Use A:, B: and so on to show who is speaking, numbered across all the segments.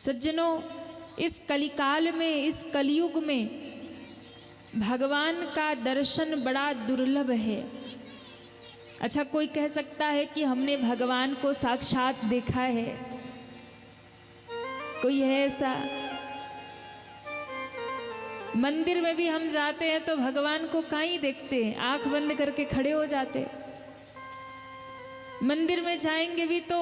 A: सज्जनों, इस कलिकाल में, इस कलयुग में भगवान का दर्शन बड़ा दुर्लभ है। अच्छा, कोई कह सकता है कि हमने भगवान को साक्षात देखा है? कोई है ऐसा? मंदिर में भी हम जाते हैं तो भगवान को कहीं देखते हैं, आंख बंद करके खड़े हो जाते। मंदिर में जाएंगे भी तो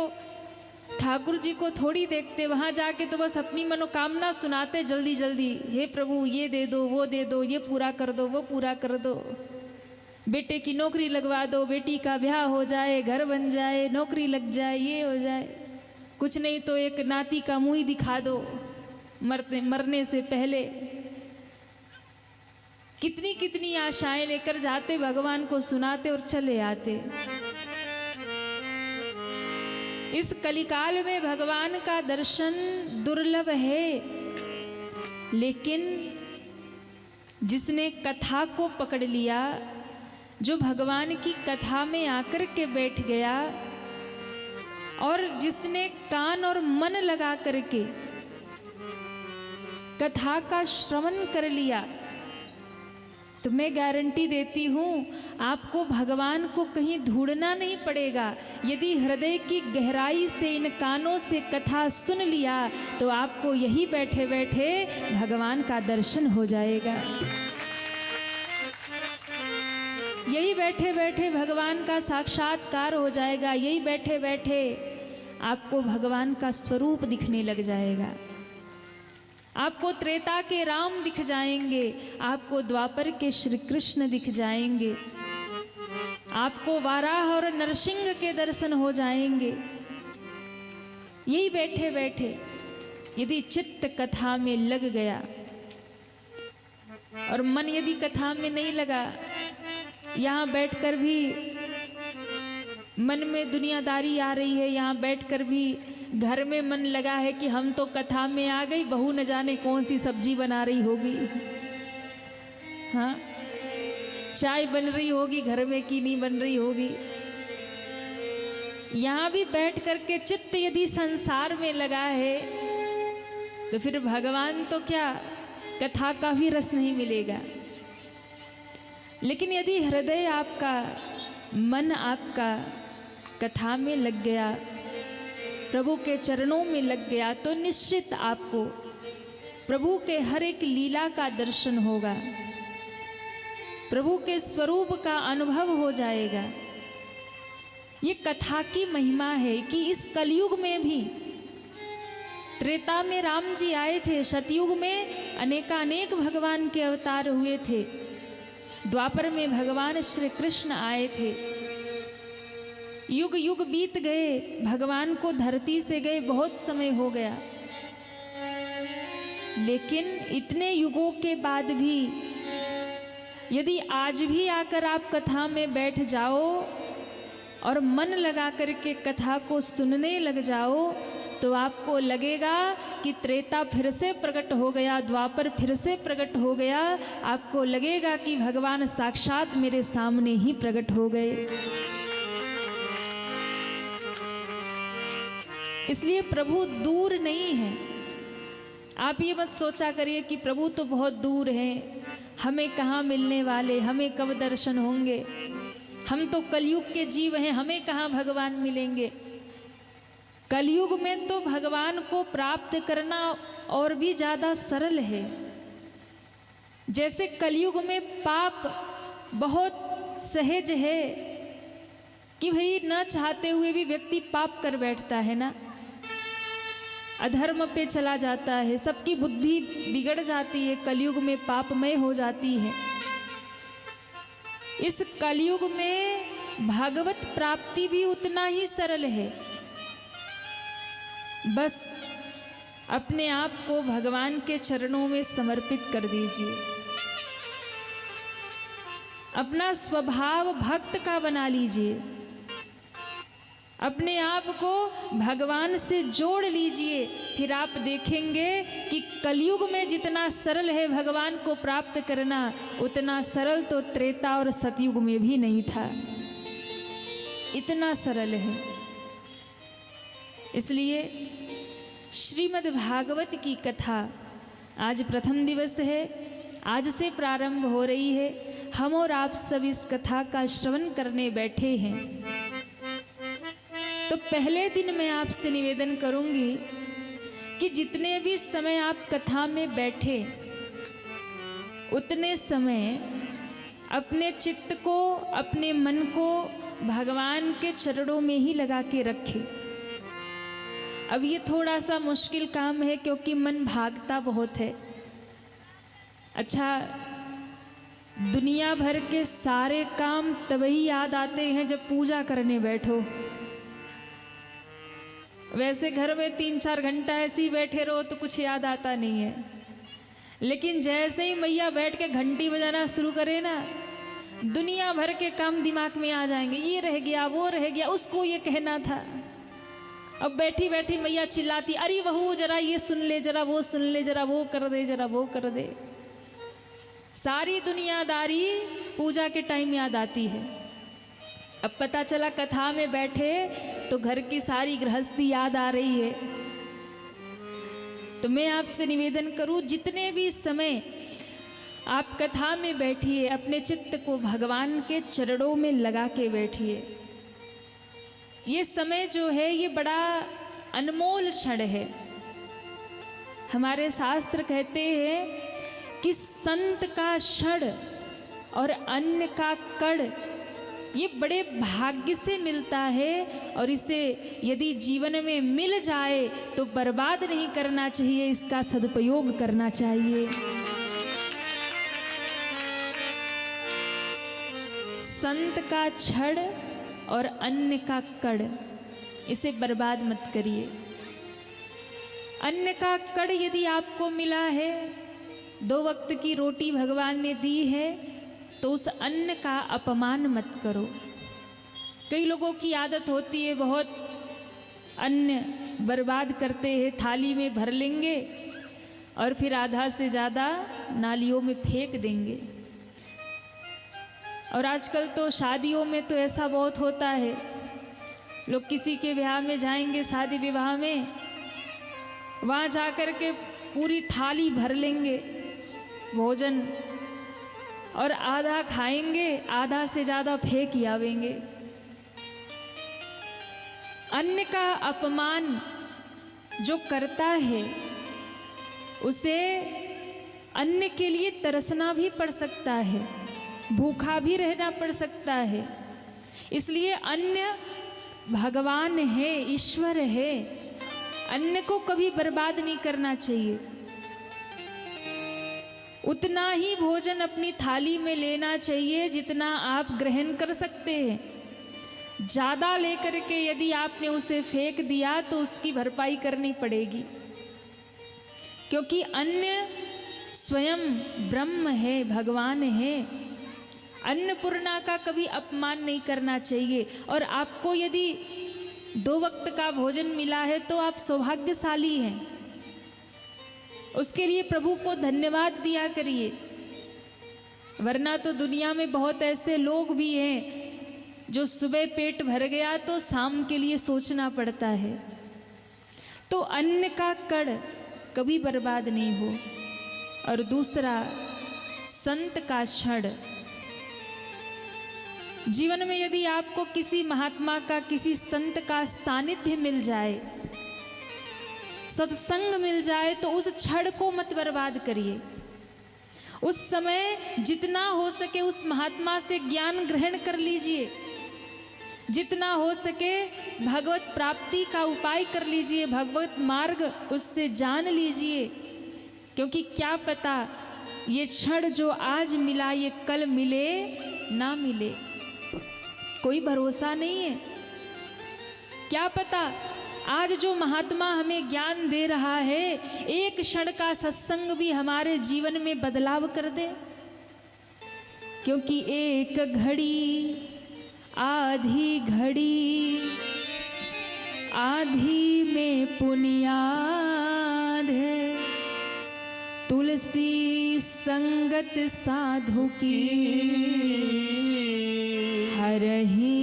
A: ठाकुर जी को थोड़ी देखते, वहां जाके तो बस अपनी मनोकामना सुनाते जल्दी जल्दी, हे प्रभु ये दे दो, वो दे दो, ये पूरा कर दो, वो पूरा कर दो, बेटे की नौकरी लगवा दो, बेटी का ब्याह हो जाए, घर बन जाए, नौकरी लग जाए, ये हो जाए, कुछ नहीं तो एक नाती का मुंह ही दिखा दो मरने से पहले। कितनी कितनी आशाएं लेकर जाते, भगवान को सुनाते और चले आते। इस कलिकाल में भगवान का दर्शन दुर्लभ है, लेकिन जिसने कथा को पकड़ लिया, जो भगवान की कथा में आकर के बैठ गया और जिसने कान और मन लगा करके कथा का श्रवण कर लिया, तो मैं गारंटी देती हूँ आपको भगवान को कहीं ढूंढना नहीं पड़ेगा। यदि हृदय की गहराई से इन कानों से कथा सुन लिया तो आपको यही बैठे बैठे भगवान का दर्शन हो जाएगा। यही बैठे बैठे भगवान का साक्षात्कार हो जाएगा। यही बैठे बैठे आपको भगवान का स्वरूप दिखने लग जाएगा। आपको त्रेता के राम दिख जाएंगे, आपको द्वापर के श्री कृष्ण दिख जाएंगे, आपको वाराह और नरसिंह के दर्शन हो जाएंगे। यही बैठे बैठे यदि चित्त कथा में लग गया और मन यदि कथा में नहीं लगा, यहाँ बैठकर भी मन में दुनियादारी आ रही है, यहाँ बैठकर भी घर में मन लगा है कि हम तो कथा में आ गई, बहू न जाने कौन सी सब्जी बना रही होगी, हाँ चाय बन रही होगी घर में कि नहीं बन रही होगी। यहाँ भी बैठ करके चित्त यदि संसार में लगा है तो फिर भगवान तो क्या, कथा का भी रस नहीं मिलेगा। लेकिन यदि हृदय आपका, मन आपका कथा में लग गया, प्रभु के चरणों में लग गया, तो निश्चित आपको प्रभु के हर एक लीला का दर्शन होगा, प्रभु के स्वरूप का अनुभव हो जाएगा। ये कथा की महिमा है कि इस कलयुग में भी, त्रेता में राम जी आए थे, सतयुग में अनेकानेक भगवान के अवतार हुए थे, द्वापर में भगवान श्री कृष्ण आए थे। युग युग बीत गए, भगवान को धरती से गए बहुत समय हो गया, लेकिन इतने युगों के बाद भी यदि आज भी आकर आप कथा में बैठ जाओ और मन लगा करके कथा को सुनने लग जाओ तो आपको लगेगा कि त्रेता फिर से प्रकट हो गया, द्वापर फिर से प्रकट हो गया। आपको लगेगा कि भगवान साक्षात मेरे सामने ही प्रकट हो गए। इसलिए प्रभु दूर नहीं है। आप ये मत सोचा करिए कि प्रभु तो बहुत दूर हैं, हमें कहाँ मिलने वाले, हमें कब दर्शन होंगे, हम तो कलयुग के जीव हैं, हमें कहाँ भगवान मिलेंगे। कलयुग में तो भगवान को प्राप्त करना और भी ज़्यादा सरल है। जैसे कलयुग में पाप बहुत सहज है कि भाई न चाहते हुए भी व्यक्ति पाप कर बैठता है ना, अधर्म पे चला जाता है, सबकी बुद्धि बिगड़ जाती है, कलयुग में पापमय हो जाती है। इस कलयुग में भागवत प्राप्ति भी उतना ही सरल है। बस अपने आप को भगवान के चरणों में समर्पित कर दीजिए, अपना स्वभाव भक्त का बना लीजिए, अपने आप को भगवान से जोड़ लीजिए। फिर आप देखेंगे कि कलयुग में जितना सरल है भगवान को प्राप्त करना, उतना सरल तो त्रेता और सतयुग में भी नहीं था। इतना सरल है। इसलिए श्रीमद् भागवत की कथा आज प्रथम दिवस है, आज से प्रारंभ हो रही है। हम और आप सब इस कथा का श्रवण करने बैठे हैं। तो पहले दिन मैं आपसे निवेदन करूंगी कि जितने भी समय आप कथा में बैठे उतने समय अपने चित्त को, अपने मन को भगवान के चरणों में ही लगा के रखें। अब ये थोड़ा सा मुश्किल काम है क्योंकि मन भागता बहुत है। अच्छा, दुनिया भर के सारे काम तभी याद आते हैं जब पूजा करने बैठो। वैसे घर में 3-4 घंटा ऐसे ही बैठे रहो तो कुछ याद आता नहीं है, लेकिन जैसे ही मैया बैठ के घंटी बजाना शुरू करे ना, दुनिया भर के काम दिमाग में आ जाएंगे। ये रह गया, वो रह गया, उसको ये कहना था। अब बैठी बैठी मैया चिल्लाती, अरे बहू जरा ये सुन ले, जरा वो सुन ले, जरा वो कर दे, जरा वो कर दे। सारी दुनियादारी पूजा के टाइम याद आती है। अब पता चला कथा में बैठे तो घर की सारी गृहस्थी याद आ रही है। तो मैं आपसे निवेदन करूं, जितने भी समय आप कथा में बैठिए, अपने चित्त को भगवान के चरणों में लगा के बैठिए। ये समय जो है ये बड़ा अनमोल क्षण है। हमारे शास्त्र कहते हैं कि संत का क्षण और अन्न का कण ये बड़े भाग्य से मिलता है, और इसे यदि जीवन में मिल जाए तो बर्बाद नहीं करना चाहिए, इसका सदुपयोग करना चाहिए। संत का क्षण और अन्न का कण, इसे बर्बाद मत करिए। अन्न का कण यदि आपको मिला है, 2 वक्त की रोटी भगवान ने दी है, तो उस अन्न का अपमान मत करो। कई लोगों की आदत होती है, बहुत अन्न बर्बाद करते हैं, थाली में भर लेंगे और फिर आधा से ज़्यादा नालियों में फेंक देंगे। और आजकल तो शादियों में तो ऐसा बहुत होता है, लोग किसी के ब्याह में जाएंगे, शादी विवाह में, वहाँ जा कर के पूरी थाली भर लेंगे भोजन और आधा खाएंगे, आधा से ज़्यादा फेंक ही आवेंगे। अन्न का अपमान जो करता है उसे अन्न के लिए तरसना भी पड़ सकता है, भूखा भी रहना पड़ सकता है। इसलिए अन्न भगवान है, ईश्वर है, अन्न को कभी बर्बाद नहीं करना चाहिए। उतना ही भोजन अपनी थाली में लेना चाहिए जितना आप ग्रहण कर सकते हैं। ज़्यादा लेकर के यदि आपने उसे फेंक दिया तो उसकी भरपाई करनी पड़ेगी, क्योंकि अन्न स्वयं ब्रह्म है, भगवान है। अन्नपूर्णा का कभी अपमान नहीं करना चाहिए। और आपको यदि 2 वक्त का भोजन मिला है तो आप सौभाग्यशाली हैं, उसके लिए प्रभु को धन्यवाद दिया करिए। वरना तो दुनिया में बहुत ऐसे लोग भी हैं जो सुबह पेट भर गया तो शाम के लिए सोचना पड़ता है। तो अन्न का कण कभी बर्बाद नहीं हो। और दूसरा, संत का क्षण। जीवन में यदि आपको किसी महात्मा का, किसी संत का सानिध्य मिल जाए, सत्संग मिल जाए, तो उस क्षण को मत बर्बाद करिए। उस समय जितना हो सके उस महात्मा से ज्ञान ग्रहण कर लीजिए, जितना हो सके भगवत प्राप्ति का उपाय कर लीजिए, भगवत मार्ग उससे जान लीजिए। क्योंकि क्या पता ये क्षण जो आज मिला ये कल मिले ना मिले, कोई भरोसा नहीं है। क्या पता आज जो महात्मा हमें ज्ञान दे रहा है, एक क्षण का सत्संग भी हमारे जीवन में बदलाव कर दे। क्योंकि एक घड़ी आधी घड़ी, आधी में पुनियाद है, तुलसी संगत साधु की हरहि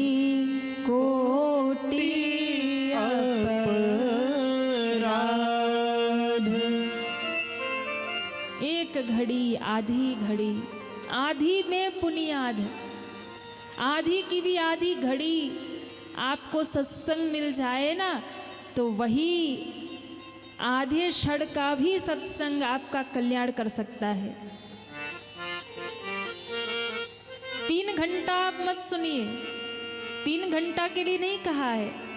A: कोटि अपराध। एक घड़ी आधी घड़ी, आधी में पुनियाद, आधी की भी आधी घड़ी आपको सत्संग मिल जाए ना, तो वही आधे क्षण का भी सत्संग आपका कल्याण कर सकता है। 3 घंटा आप मत सुनिए, 3 घंटा के लिए नहीं कहा है।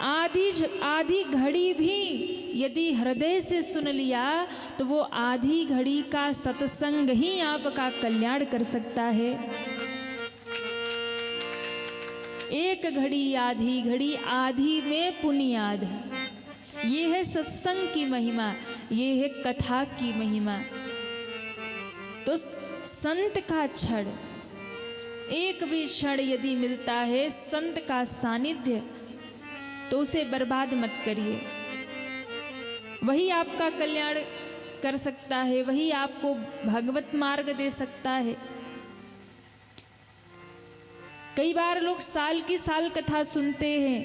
A: आधी घड़ी भी यदि हृदय से सुन लिया तो वो आधी घड़ी का सत्संग ही आपका कल्याण कर सकता है। एक घड़ी आधी में पुनियाद है। ये है सत्संग की महिमा, ये है कथा की महिमा। तो संत का क्षण, एक भी क्षण यदि मिलता है संत का सानिध्य, तो उसे बर्बाद मत करिए। वही आपका कल्याण कर सकता है, वही आपको भगवत मार्ग दे सकता है। कई बार लोग साल की साल कथा सुनते हैं,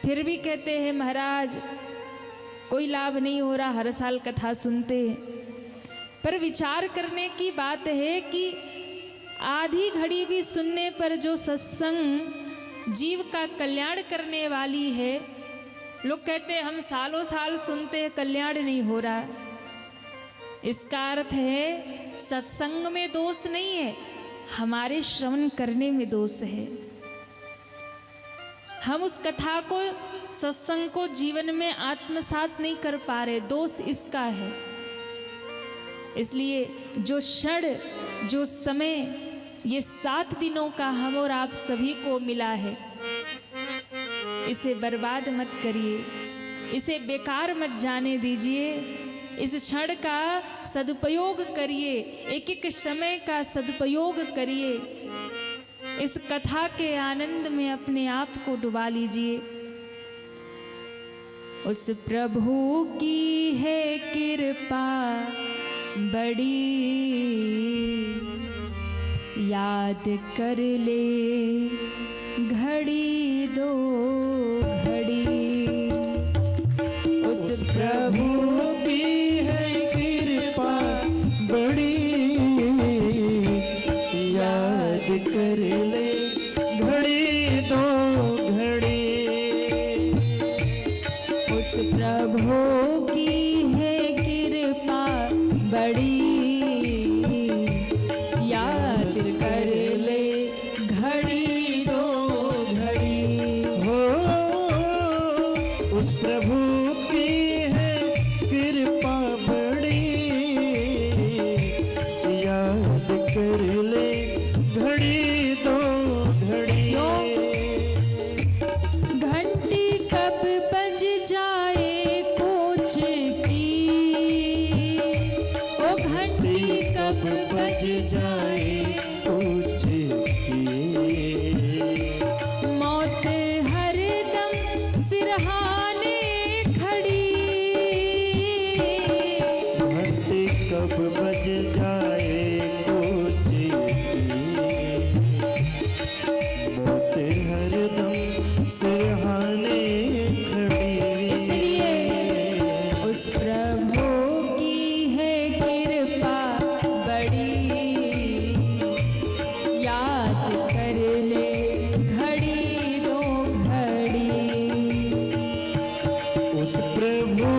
A: फिर भी कहते हैं महाराज कोई लाभ नहीं हो रहा, हर साल कथा सुनते हैं। पर विचार करने की बात है कि आधी घड़ी भी सुनने पर जो सत्संग जीव का कल्याण करने वाली है, लोग कहते हैं हम सालों साल सुनते हैं कल्याण नहीं हो रहा। इसका अर्थ है सत्संग में दोष नहीं है, हमारे श्रवण करने में दोष है। हम उस कथा को, सत्संग को जीवन में आत्मसात नहीं कर पा रहे, दोष इसका है। इसलिए जो क्षण, जो समय, ये 7 दिनों का हम और आप सभी को मिला है, इसे बर्बाद मत करिए, इसे बेकार मत जाने दीजिए। इस क्षण का सदुपयोग करिए, एक एक समय का सदुपयोग करिए। इस कथा के आनंद में अपने आप को डुबा लीजिए। उस प्रभु की है कृपा बड़ी, याद कर ले घड़ी दो घड़ी। उस प्रभु
B: की है कृपा बड़ी, याद कर ले घड़ी दो घड़ी।
A: उस प्रभु की है कृपा बड़ी, याद कर ले घड़ी दो घड़ी।
B: हो उस प्रभु की है कृपा बड़ी, याद कर ले घड़ी दो घड़ी।
A: घंटी कब बज जाए कुछ की, ओ घंटी कब बज जाए
B: कुछ की।
A: मौत हरदम सिरहाने खड़ी।
B: घंटी कब बज जाए कुछ की, मौत हरदम सिरहाने खड़ी।
A: इसलिए उस प्रभु की है कृपा बड़ी, याद कर ले घड़ी दो घड़ी।
B: उस प्रभु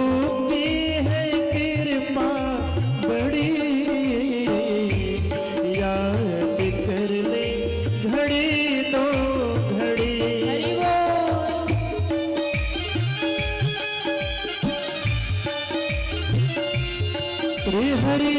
B: की है कृपा बड़ी, याद कर ले घड़ी दो घड़ी।
A: हरि बोल।
B: श्री हरि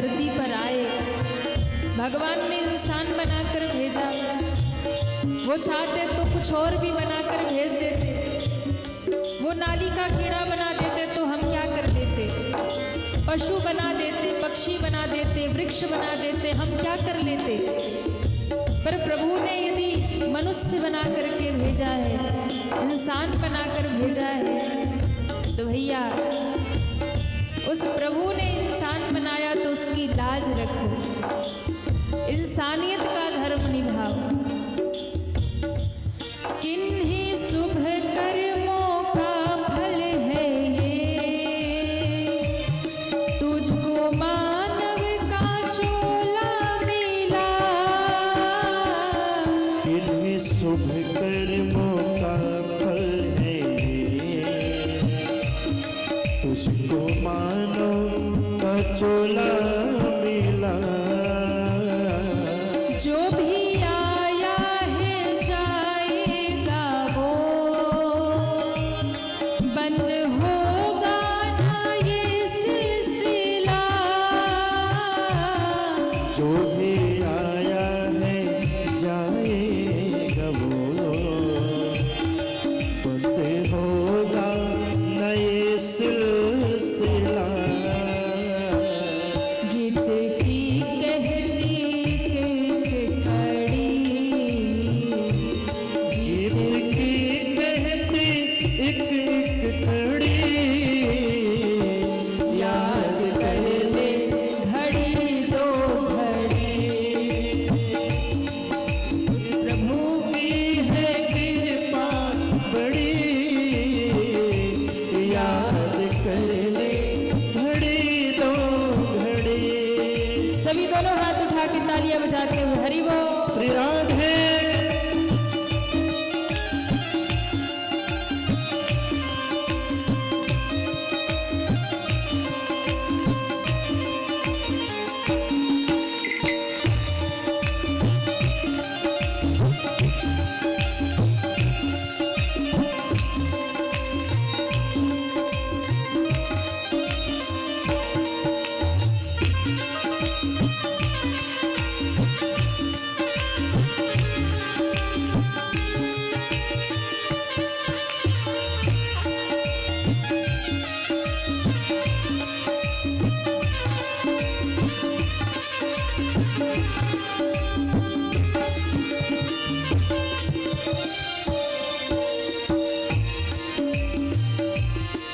A: धरती पर आए, भगवान ने इंसान बनाकर भेजा। वो चाहते तो कुछ और भी बनाकर भेज देते। वो नाली का कीड़ा बना देते तो हम क्या कर लेते? पशु बना देते, पक्षी बना देते, वृक्ष बना देते, हम क्या कर लेते? पर प्रभु ने यदि मनुष्य बना करके भेजा है, इंसान बनाकर भेजा है, तो भैया उस प्रभु ने इंसान बनाया तो उसकी लाज रखो, इंसानियत का धर्म निभाओ। किन्हीं शुभ कर्मों का फल है ये, तुझको मानव का चोला मिला।
B: किन्हीं शुभ कर्मों का फल है ये, तुझको मानो का चोला मिला।
A: जो भी आया है जाएगा वो, बंद होगा ना ये सिलसिला।
B: जो भी आया है जाएगा वो, बंद होगा न ये सिलसिला।
A: गीत की कहती एक कड़ी,
B: गीत की कहती एक एक कड़ी,
A: याद कर ले घड़ी दो घड़ी। उस प्रभु
B: की है कृपा बड़ी, याद कर ले घड़ी दो घड़ी।
A: सभी दोनों हाथ उठा के तालियां बजाते हुए हरि बोल।
B: श्री राधे।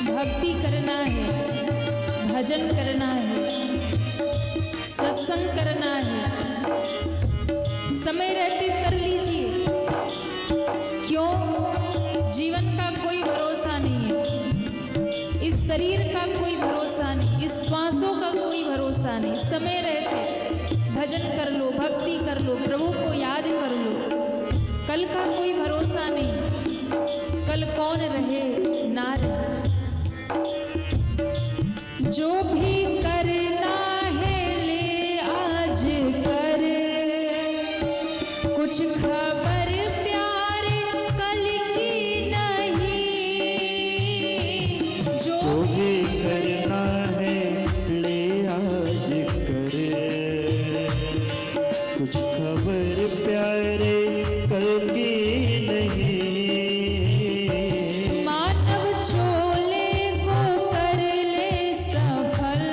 A: भक्ति करना है, भजन करना है, सत्संग करना है, समय रहते कर लीजिए। क्यों? जीवन का कोई भरोसा नहीं है, इस शरीर का कोई भरोसा नहीं, इस श्वासों का कोई भरोसा नहीं। समय रहते भजन कर लो, भक्ति कर लो, प्रभु को याद कर लो। कल का कोई भरोसा नहीं, कल कौन रहे ना रहे। जो भी करना है ले आज कर, कुछ खबर प्यारे कल की नहीं। जो
B: भी करना है ले आज कर, कुछ खबर प्यारे कल की नहीं।
A: मानव चोले को कर ले सफल,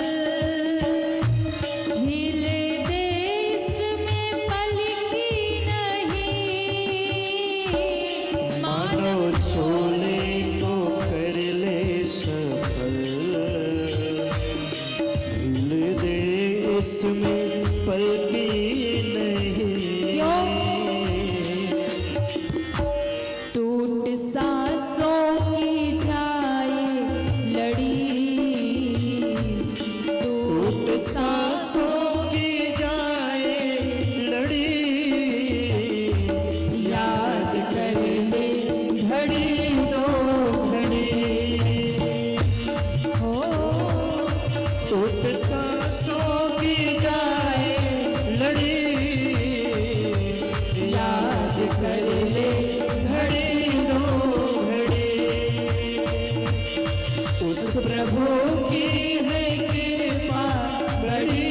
A: हिले देश में पल की नहीं।
B: मानव चोले को कर ले सफल, हिल दे इसमें पल की नहीं।
A: टूट सांसों की जाए लड़ी,
B: टूट सांसों की जाए लड़ी,
A: याद कर ले घड़ी दो घड़ी। हो
B: टूट सांसों की जाए लड़ी,
A: याद कर ले
B: घड़ी दो घड़ी।
A: उस प्रभु की है कृपा बड़ी,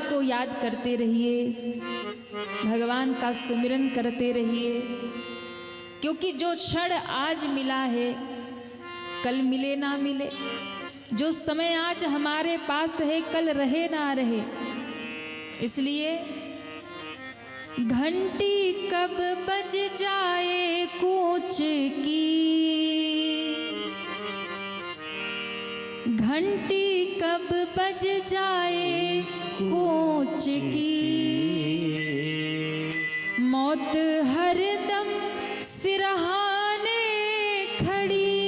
A: को याद करते रहिए, भगवान का सुमिरन करते रहिए, क्योंकि जो क्षण आज मिला है कल मिले ना मिले, जो समय आज हमारे पास है कल रहे ना रहे। इसलिए घंटी कब बज जाए कूच की, घंटी कब बज जाए कूच की, मौत हरदम सिरहाने खड़ी,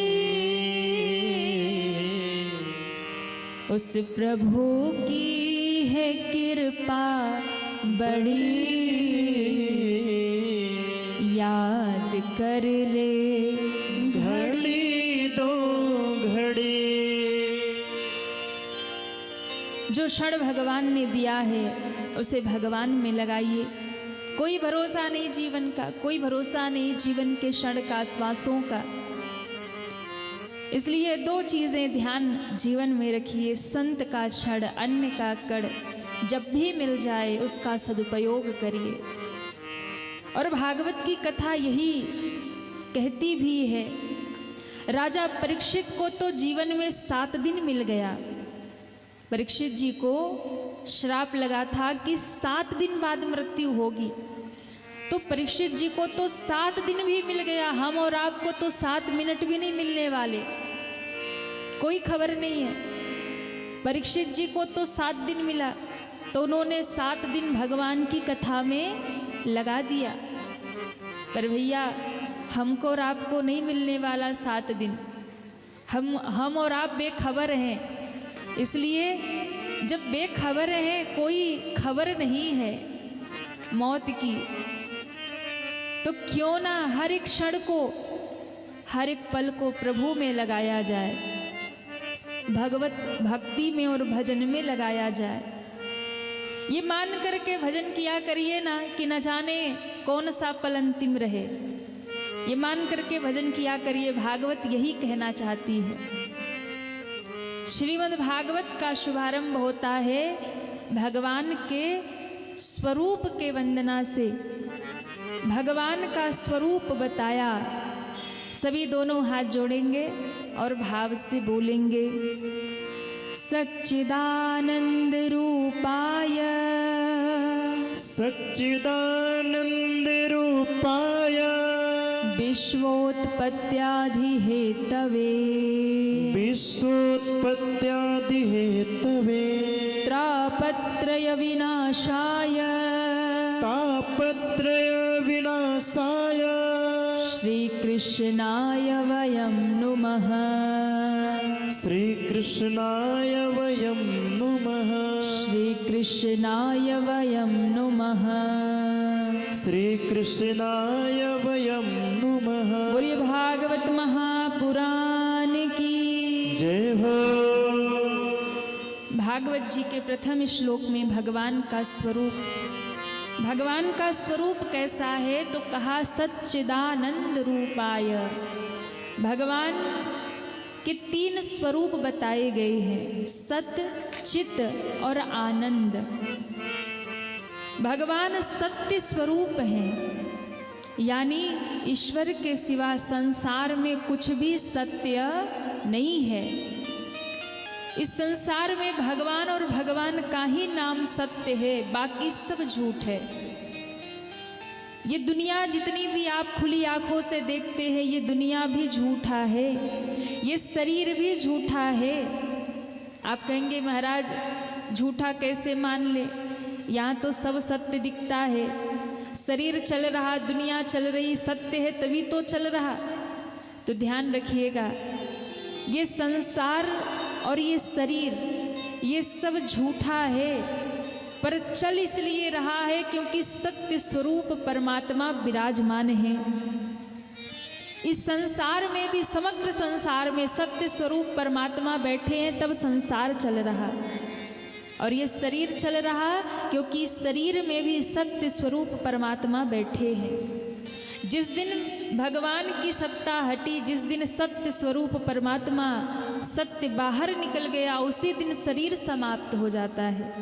A: उस प्रभु की है कृपा बड़ी, याद कर ले
B: घड़ी दो घड़ी।
A: जो क्षण भगवान ने दिया है उसे भगवान में लगाइए। कोई भरोसा नहीं जीवन का, कोई भरोसा नहीं जीवन के क्षण का, श्वासों का। इसलिए दो चीजें ध्यान जीवन में रखिए, संत का क्षण, अन्न का कड़, जब भी मिल जाए उसका सदुपयोग करिए। और भागवत की कथा यही कहती भी है, राजा परीक्षित को तो जीवन में 7 दिन मिल गया। परीक्षित जी को श्राप लगा था कि 7 दिन बाद मृत्यु होगी, तो परीक्षित जी को तो 7 दिन भी मिल गया। हम और आपको तो 7 मिनट भी नहीं मिलने वाले, कोई खबर नहीं है। परीक्षित जी को तो 7 दिन मिला, तो उन्होंने 7 दिन भगवान की कथा में लगा दिया। पर भैया हमको और आपको नहीं मिलने वाला 7 दिन, हम और आप बेखबर हैं। इसलिए जब बेखबर हैं, कोई खबर नहीं है मौत की, तो क्यों ना हर एक क्षण को, हर एक पल को प्रभु में लगाया जाए, भगवत भक्ति में और भजन में लगाया जाए। ये मान करके भजन किया करिए ना कि न जाने कौन सा पल अंतिम रहे। ये मान करके भजन किया करिए, भागवत यही कहना चाहती है। श्रीमद् भागवत का शुभारंभ होता है भगवान के स्वरूप के वंदना से। भगवान का स्वरूप बताया, सभी दोनों हाथ जोड़ेंगे और भाव से बोलेंगे, सच्चिदानंद रूपाय,
B: सच्चिदानंद रूपाय,
A: विश्वोत्पत्त्यादि हेतवे,
B: विश्वोत्पत्त्यादि हेतवे,
A: त्रापत्रय विनाशाय,
B: तापत्रय विनाशाय,
A: श्री कृष्णाय वयं नुमः,
B: श्री कृष्णाय वयं नुमः,
A: श्री कृष्णाय वयं नुमः,
B: श्री कृष्णाय वयं नुमः।
A: बोलिए भागवत महापुराण की
B: जय हो।
A: भागवत जी के प्रथम श्लोक में भगवान का स्वरूप, भगवान का स्वरूप कैसा है तो कहा सच्चिदानंद रूपाय। भगवान के 3 स्वरूप बताए गए हैं, सत, चित और आनंद। भगवान सत्य स्वरूप हैं, यानी ईश्वर के सिवा संसार में कुछ भी सत्य नहीं है। इस संसार में भगवान और भगवान का ही नाम सत्य है, बाकी सब झूठ है। ये दुनिया जितनी भी आप खुली आंखों से देखते हैं, ये दुनिया भी झूठा है, ये शरीर भी झूठा है। आप कहेंगे महाराज झूठा कैसे मान ले, यहाँ तो सब सत्य दिखता है। शरीर चल रहा, दुनिया चल रही, सत्य है तभी तो चल रहा। तो ध्यान रखिएगा, ये संसार और ये शरीर ये सब झूठा है, पर चल इसलिए रहा है क्योंकि सत्य स्वरूप परमात्मा विराजमान है। इस संसार में भी, समग्र संसार में सत्य स्वरूप परमात्मा बैठे हैं, तब संसार चल रहा। और ये शरीर चल रहा क्योंकि इस शरीर में भी सत्य स्वरूप परमात्मा बैठे हैं। जिस दिन भगवान की सत्ता हटी, जिस दिन सत्य स्वरूप परमात्मा सत्य बाहर निकल गया, उसी दिन शरीर समाप्त हो जाता है।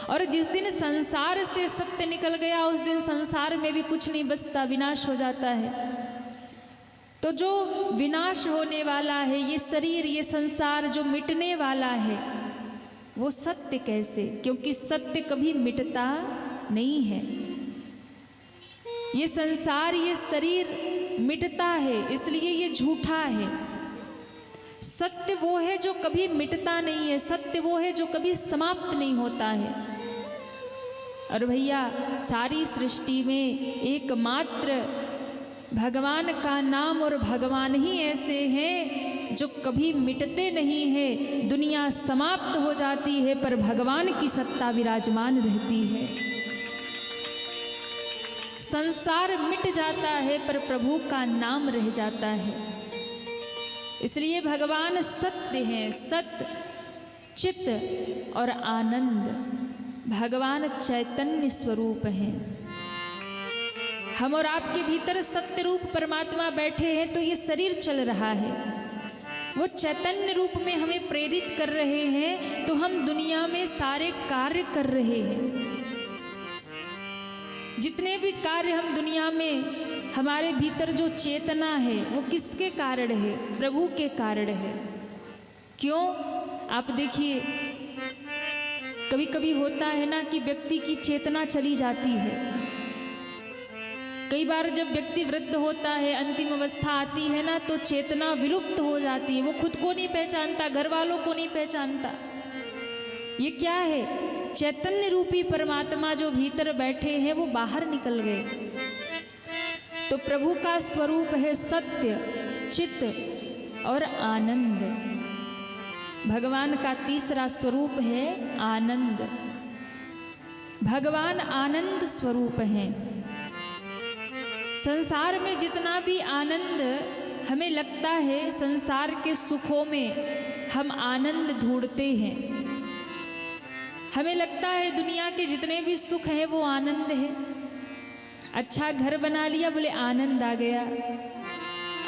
A: और जिस दिन संसार से सत्य निकल गया, उस दिन संसार में भी कुछ नहीं बचता, विनाश हो जाता है। तो जो विनाश होने वाला है, ये शरीर, ये संसार जो मिटने वाला है, वो सत्य कैसे? क्योंकि सत्य कभी मिटता नहीं है। ये संसार, ये शरीर मिटता है, इसलिए ये झूठा है। सत्य वो है जो कभी मिटता नहीं है, सत्य वो है जो कभी समाप्त नहीं होता है। और भैया, सारी सृष्टि में एकमात्र भगवान का नाम और भगवान ही ऐसे हैं जो कभी मिटते नहीं है। दुनिया समाप्त हो जाती है पर भगवान की सत्ता विराजमान रहती है। संसार मिट जाता है पर प्रभु का नाम रह जाता है। इसलिए भगवान सत्य हैं, सत्य, चित्त और आनंद। भगवान चैतन्य स्वरूप हैं। हम और आपके भीतर सत्य रूप परमात्मा बैठे हैं, तो ये शरीर चल रहा है। वो चैतन्य रूप में हमें प्रेरित कर रहे हैं, तो हम दुनिया में सारे कार्य कर रहे हैं। जितने भी कार्य हम दुनिया में, हमारे भीतर जो चेतना है, वो किसके कारण है? प्रभु के कारण है। क्यों? आप देखिए, कभी कभी होता है ना कि व्यक्ति की चेतना चली जाती है। कई बार जब व्यक्ति वृद्ध होता है, अंतिम अवस्था आती है ना, तो चेतना विलुप्त हो जाती है। वो खुद को नहीं पहचानता, घर वालों को नहीं पहचानता। ये क्या है? चैतन्य रूपी परमात्मा जो भीतर बैठे हैं, वो बाहर निकल गए। तो प्रभु का स्वरूप है सत्य, चित्त और आनंद। भगवान का तीसरा स्वरूप है आनंद। भगवान आनंद स्वरूप हैं। संसार में जितना भी आनंद हमें लगता है, संसार के सुखों में हम आनंद ढूंढते हैं। हमें लगता है दुनिया के जितने भी सुख हैं वो आनंद है। अच्छा घर बना लिया, बोले आनंद आ गया।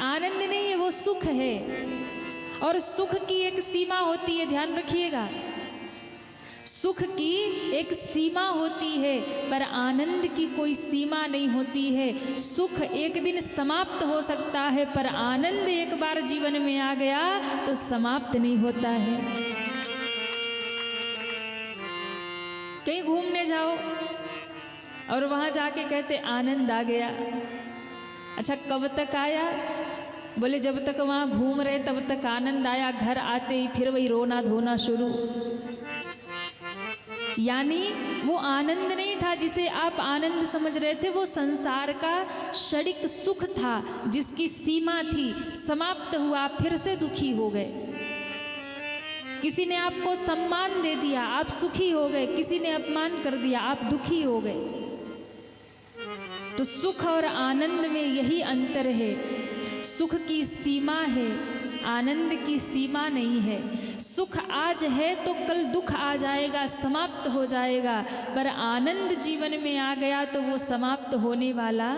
A: आनंद नहीं है, वो सुख है। और सुख की एक सीमा होती है, ध्यान रखिएगा। सुख की एक सीमा होती है, पर आनंद की कोई सीमा नहीं होती है। सुख एक दिन समाप्त हो सकता है, पर आनंद एक बार जीवन में आ गया तो समाप्त नहीं होता है। कहीं घूमने जाओ और वहाँ जाके कहते आनंद आ गया। अच्छा कब तक आया? बोले जब तक वहाँ घूम रहे तब तक आनंद आया, घर आते ही फिर वही रोना धोना शुरू। यानी वो आनंद नहीं था जिसे आप आनंद समझ रहे थे, वो संसार का क्षणिक सुख था जिसकी सीमा थी। समाप्त हुआ, फिर से दुखी हो गए। किसी ने आपको सम्मान दे दिया, आप सुखी हो गए। किसी ने अपमान कर दिया, आप दुखी हो गए। तो सुख और आनंद में यही अंतर है। सुख की सीमा है, आनंद की सीमा नहीं है। सुख आज है तो कल दुख आ जाएगा, समाप्त हो जाएगा। पर आनंद जीवन में आ गया तो वो समाप्त होने वाला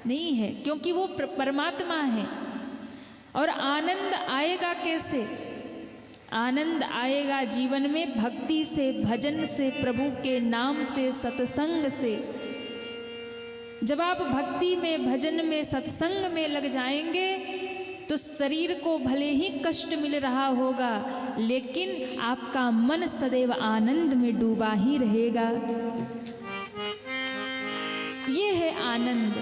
A: नहीं है, क्योंकि वो परमात्मा है। और आनंद आएगा कैसे? आनंद आएगा जीवन में भक्ति से, भजन से, प्रभु के नाम से, सत्संग से। जब आप भक्ति में, भजन में, सत्संग में लग जाएंगे तो शरीर को भले ही कष्ट मिल रहा होगा, लेकिन आपका मन सदैव आनंद में डूबा ही रहेगा। ये है आनंद।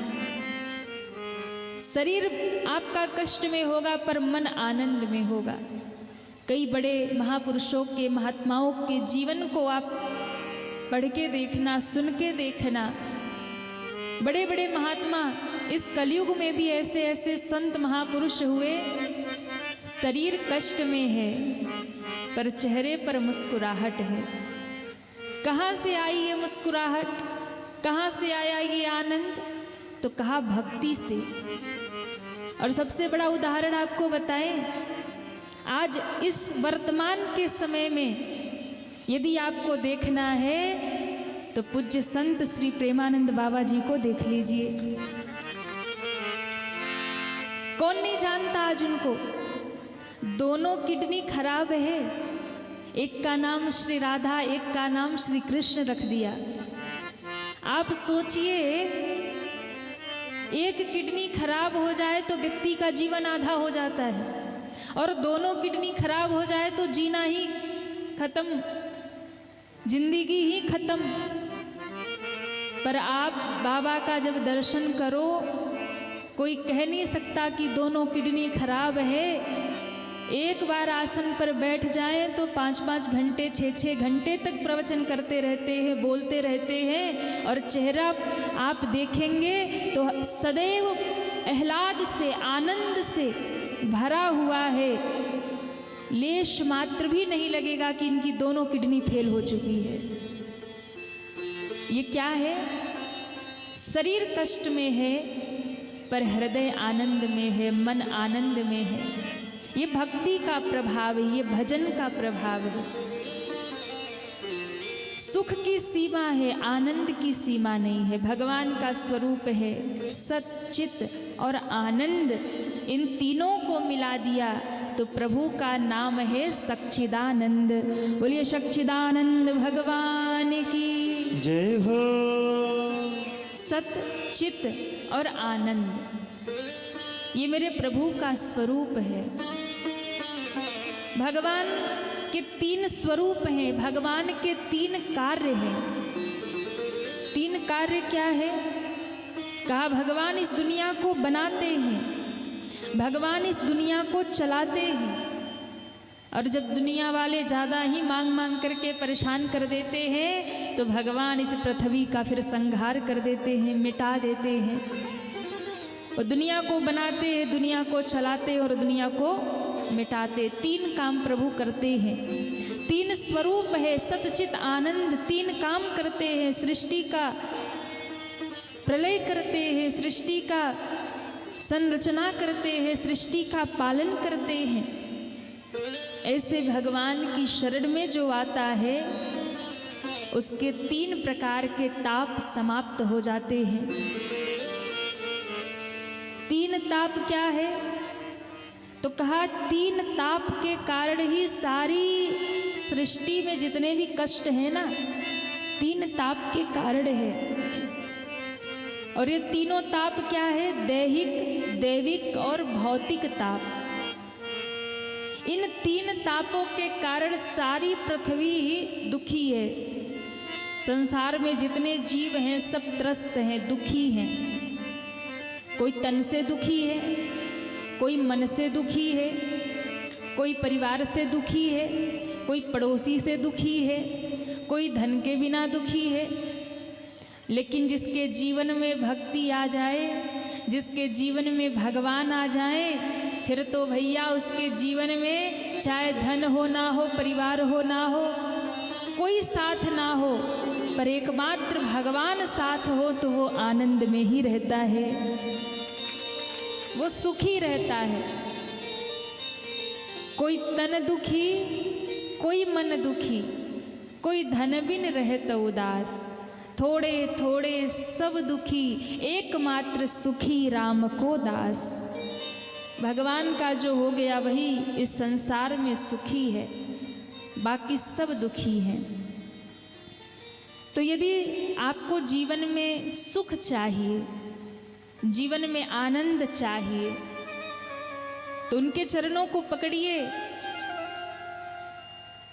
A: शरीर आपका कष्ट में होगा पर मन आनंद में होगा। कई बड़े महापुरुषों के, महात्माओं के जीवन को आप पढ़ के देखना, सुन के देखना। बड़े बड़े महात्मा, इस कलयुग में भी ऐसे ऐसे संत महापुरुष हुए, शरीर कष्ट में है पर चेहरे पर मुस्कुराहट है। कहाँ से आई ये मुस्कुराहट? कहाँ से आया ये आनंद? तो कहा भक्ति से। और सबसे बड़ा उदाहरण आपको बताएं, आज इस वर्तमान के समय में यदि आपको देखना है तो पूज्य संत श्री प्रेमानंद बाबा जी को देख लीजिए। कौन नहीं जानता आज उनको। दोनों किडनी खराब है, एक का नाम श्री राधा, एक का नाम श्री कृष्ण रख दिया। आप सोचिए, एक किडनी खराब हो जाए तो व्यक्ति का जीवन आधा हो जाता है, और दोनों किडनी खराब हो जाए तो जीना ही खत्म, जिंदगी ही खत्म। पर आप बाबा का जब दर्शन करो, कोई कह नहीं सकता कि दोनों किडनी खराब है। एक बार आसन पर बैठ जाएं तो 5-5 घंटे 6-6 घंटे तक प्रवचन करते रहते हैं, बोलते रहते हैं, और चेहरा आप देखेंगे तो सदैव आह्लाद से, आनंद से भरा हुआ है। लेश मात्र भी नहीं लगेगा कि इनकी दोनों किडनी फेल हो चुकी है। ये क्या है? शरीर कष्ट में है पर हृदय आनंद में है, मन आनंद में है। ये भक्ति का प्रभाव है, ये भजन का प्रभाव है। सुख की सीमा है, आनंद की सीमा नहीं है। भगवान का स्वरूप है सत, चित और आनंद। इन तीनों को मिला दिया तो प्रभु का नाम है सच्चिदानंद। बोलिए सच्चिदानंद भगवान की
B: जय हो।
A: सत, चित और आनंद, ये मेरे प्रभु का स्वरूप है। भगवान के 3 स्वरूप हैं, भगवान के 3 कार्य हैं। 3 कार्य क्या है? कहा भगवान इस दुनिया को बनाते हैं, भगवान इस दुनिया को चलाते हैं, और जब दुनिया वाले ज़्यादा ही मांग मांग करके परेशान कर देते हैं तो भगवान इस पृथ्वी का फिर संहार कर देते हैं, मिटा देते हैं। और दुनिया को बनाते हैं, दुनिया को चलाते और दुनिया को मिटाते। 3 काम प्रभु करते हैं। 3 स्वरूप है सतचित आनंद। 3 काम करते हैं, सृष्टि का प्रलय करते हैं, सृष्टि का संरचना करते हैं, सृष्टि का पालन करते हैं। ऐसे भगवान की शरण में जो आता है उसके 3 प्रकार के ताप समाप्त हो जाते हैं। 3 ताप क्या है? तो कहा 3 ताप के कारण ही सारी सृष्टि में जितने भी कष्ट हैं ना, 3 ताप के कारण है। और ये तीनों ताप क्या है? दैहिक, दैविक और भौतिक ताप। इन 3 तापों के कारण सारी पृथ्वी दुखी है। संसार में जितने जीव हैं सब त्रस्त हैं, दुखी हैं। कोई तन से दुखी है, कोई मन से दुखी है, कोई परिवार से दुखी है, कोई पड़ोसी से दुखी है, कोई धन के बिना दुखी है। लेकिन जिसके जीवन में भक्ति आ जाए, जिसके जीवन में भगवान आ जाए, फिर तो भैया उसके जीवन में चाहे धन हो ना हो, परिवार हो ना हो, कोई साथ ना हो, पर एकमात्र भगवान साथ हो तो वो आनंद में ही रहता है, वो सुखी रहता है। कोई तन दुखी, कोई मन दुखी, कोई धन बिन रहत उदास, थोड़े थोड़े सब दुखी, एकमात्र सुखी राम को दास। भगवान का जो हो गया वही इस संसार में सुखी है, बाकी सब दुखी हैं। तो यदि आपको जीवन में सुख चाहिए, जीवन में आनंद चाहिए, तो उनके चरणों को पकड़िए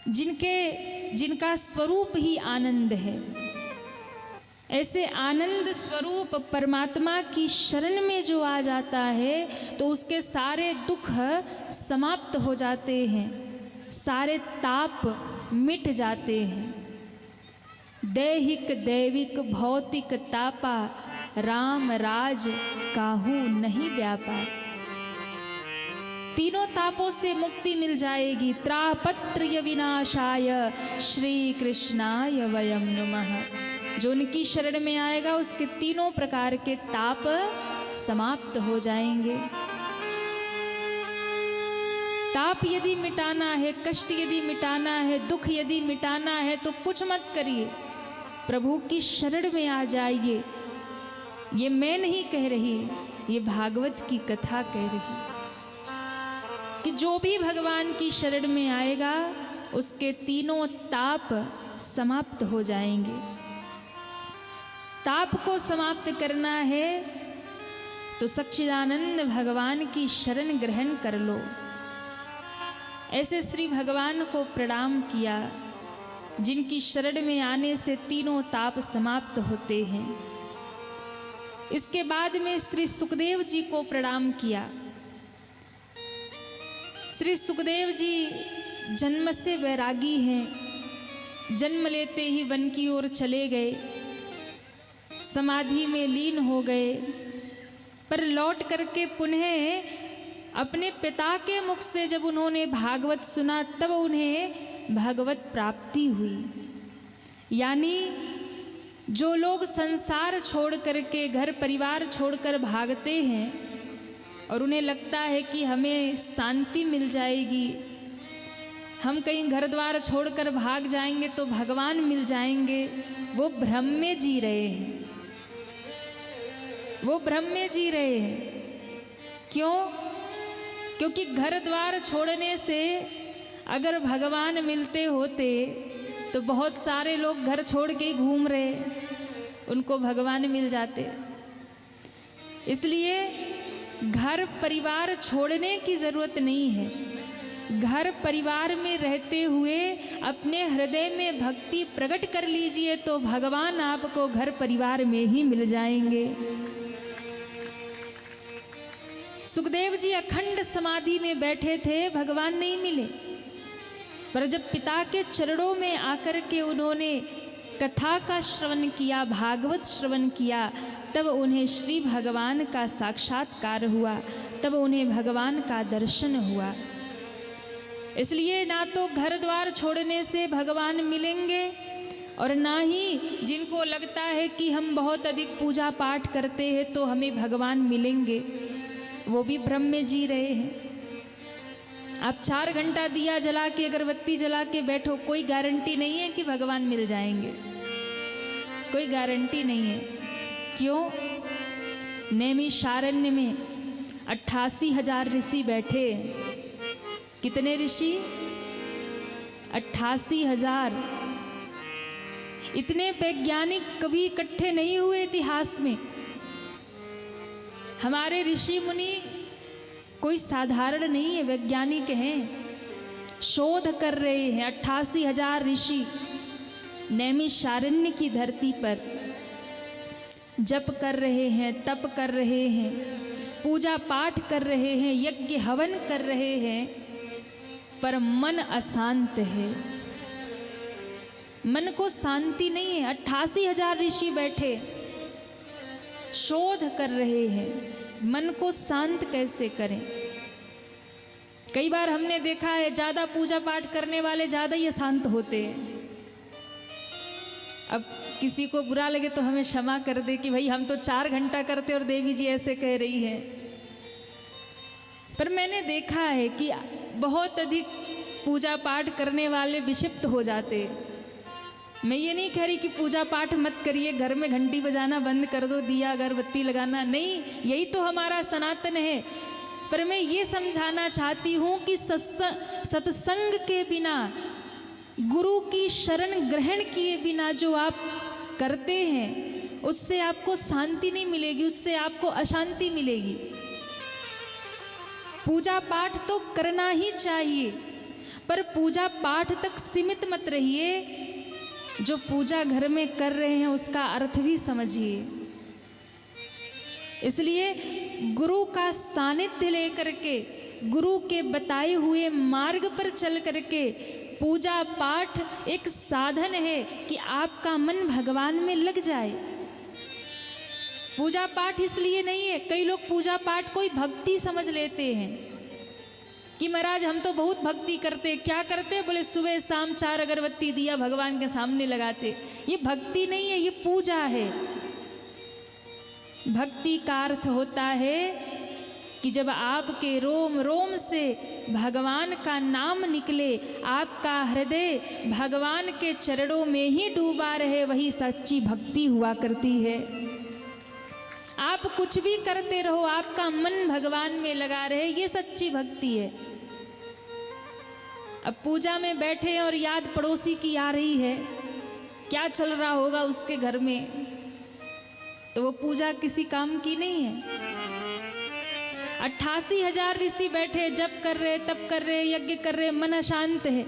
A: जिनका स्वरूप ही आनंद है। ऐसे आनंद स्वरूप परमात्मा की शरण में जो आ जाता है तो उसके सारे दुख समाप्त हो जाते हैं, सारे ताप मिट जाते हैं। दैहिक, दैविक, भौतिक तापा, राम राज काहू नहीं व्यापा। तीनों तापों से मुक्ति मिल जाएगी। त्रापत्रय विनाशाय श्री कृष्णाय वयं नमः। जो उनकी शरण में आएगा उसके तीनों प्रकार के ताप समाप्त हो जाएंगे। ताप यदि मिटाना है, कष्ट यदि मिटाना है, दुख यदि मिटाना है तो कुछ मत करिए, प्रभु की शरण में आ जाइए। ये मैं नहीं कह रही, ये भागवत की कथा कह रही कि जो भी भगवान की शरण में आएगा उसके तीनों ताप समाप्त हो जाएंगे। ताप को समाप्त करना है तो सच्चिदानंद भगवान की शरण ग्रहण कर लो। ऐसे श्री भगवान को प्रणाम किया जिनकी शरण में आने से तीनों ताप समाप्त होते हैं। इसके बाद में श्री सुखदेव जी को प्रणाम किया। श्री सुखदेव जी जन्म से वैरागी हैं, जन्म लेते ही वन की ओर चले गए, समाधि में लीन हो गए, पर लौट करके पुनः अपने पिता के मुख से जब उन्होंने भागवत सुना तब उन्हें भगवत प्राप्ति हुई। यानी जो लोग संसार छोड़ करके घर परिवार छोड़कर भागते हैं और उन्हें लगता है कि हमें शांति मिल जाएगी, हम कहीं घर द्वार छोड़कर भाग जाएंगे तो भगवान मिल जाएंगे, वो भ्रम में जी रहे हैं। वो भ्रम में जी रहे हैं। क्यों? क्योंकि घर द्वार छोड़ने से अगर भगवान मिलते होते तो बहुत सारे लोग घर छोड़ के ही घूम रहे, उनको भगवान मिल जाते। इसलिए घर परिवार छोड़ने की ज़रूरत नहीं है। घर परिवार में रहते हुए अपने हृदय में भक्ति प्रकट कर लीजिए तो भगवान आपको घर परिवार में ही मिल जाएंगे। सुखदेव जी अखंड समाधि में बैठे थे, भगवान नहीं मिले, पर जब पिता के चरणों में आकर के उन्होंने कथा का श्रवण किया, भागवत श्रवण किया, तब उन्हें श्री भगवान का साक्षात्कार हुआ, तब उन्हें भगवान का दर्शन हुआ। इसलिए ना तो घर द्वार छोड़ने से भगवान मिलेंगे और ना ही जिनको लगता है कि हम बहुत अधिक पूजा पाठ करते हैं तो हमें भगवान मिलेंगे, वो भी भ्रम में जी रहे हैं। आप 4 घंटा दिया जला के अगरबत्ती जला के बैठो, कोई गारंटी नहीं है कि भगवान मिल जाएंगे, कोई गारंटी नहीं है। क्यों? नैमिषारण्य में 88,000 ऋषि बैठे। कितने ऋषि? 88,000। इतने वैज्ञानिक कभी इकट्ठे नहीं हुए इतिहास में। हमारे ऋषि मुनि कोई साधारण नहीं है, वैज्ञानिक हैं, शोध कर रहे हैं। 88,000 ऋषि नैमिषारण्य की धरती पर जप कर रहे हैं, तप कर रहे हैं, पूजा पाठ कर रहे हैं, यज्ञ हवन कर रहे हैं, पर मन अशांत है, मन को शांति नहीं है। 88,000 ऋषि बैठे शोध कर रहे हैं, मन को शांत कैसे करें। कई बार हमने देखा है ज़्यादा पूजा पाठ करने वाले ज़्यादा ही अशांत होते हैं। अब किसी को बुरा लगे तो हमें क्षमा कर दे कि भाई हम तो 4 घंटा करते और देवी जी ऐसे कह रही हैं, पर मैंने देखा है कि बहुत अधिक पूजा पाठ करने वाले विक्षिप्त हो जाते। मैं ये नहीं कह रही कि पूजा पाठ मत करिए, घर में घंटी बजाना बंद कर दो, दिया अगरबत्ती लगाना नहीं, यही तो हमारा सनातन है। पर मैं ये समझाना चाहती हूँ कि सत्संग के बिना, गुरु की शरण ग्रहण किए बिना जो आप करते हैं उससे आपको शांति नहीं मिलेगी, उससे आपको अशांति मिलेगी। पूजा पाठ तो करना ही चाहिए, पर पूजा पाठ तक सीमित मत रहिए। जो पूजा घर में कर रहे हैं उसका अर्थ भी समझिए। इसलिए गुरु का सानिध्य लेकर के, गुरु के बताए हुए मार्ग पर चल करके पूजा पाठ एक साधन है कि आपका मन भगवान में लग जाए। पूजा पाठ इसलिए नहीं है, कई लोग पूजा पाठ कोई भक्ति समझ लेते हैं कि महाराज हम तो बहुत भक्ति करते। क्या करते? बोले सुबह शाम 4 अगरबत्ती दिया भगवान के सामने लगाते। ये भक्ति नहीं है, ये पूजा है। भक्ति का अर्थ होता है कि जब आपके रोम रोम से भगवान का नाम निकले, आपका हृदय भगवान के चरणों में ही डूबा रहे, वही सच्ची भक्ति हुआ करती है। आप आप कुछ भी करते रहो, आपका मन भगवान में लगा रहे, ये सच्ची भक्ति है। अब पूजा में बैठे और याद पड़ोसी की आ रही है, क्या चल रहा होगा उसके घर में, तो वो पूजा किसी काम की नहीं है। 88,000 ऋषि बैठे, जप कर रहे, तप कर रहे, यज्ञ कर रहे, मन अशांत है,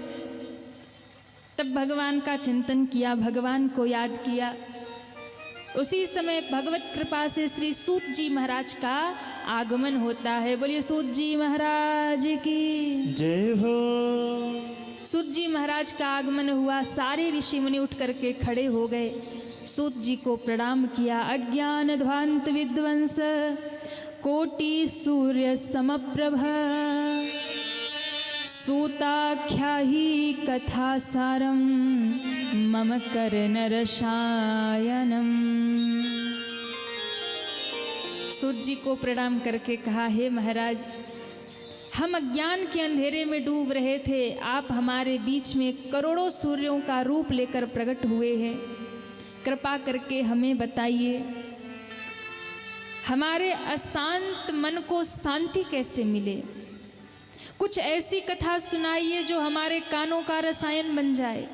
A: तब भगवान का चिंतन किया, भगवान को याद किया। उसी समय भगवत कृपा से श्री सूत जी महाराज का आगमन होता है। बोलिए सूत जी महाराज की
B: जय हो।
A: सूत जी महाराज का आगमन हुआ, सारे ऋषि मुनि उठ करके खड़े हो गए, सूत जी को प्रणाम किया। अज्ञान ध्वांत विध्वंस कोटि सूर्य समप्रभ सूताख्या ही कथा सारम मम कर्ण रसायनम। सूत जी को प्रणाम करके कहा, हे महाराज, हम अज्ञान के अंधेरे में डूब रहे थे, आप हमारे बीच में करोड़ों सूर्यों का रूप लेकर प्रकट हुए हैं, कृपा करके हमें बताइए हमारे अशांत मन को शांति कैसे मिले। कुछ ऐसी कथा सुनाइए जो हमारे कानों का रसायन बन जाए,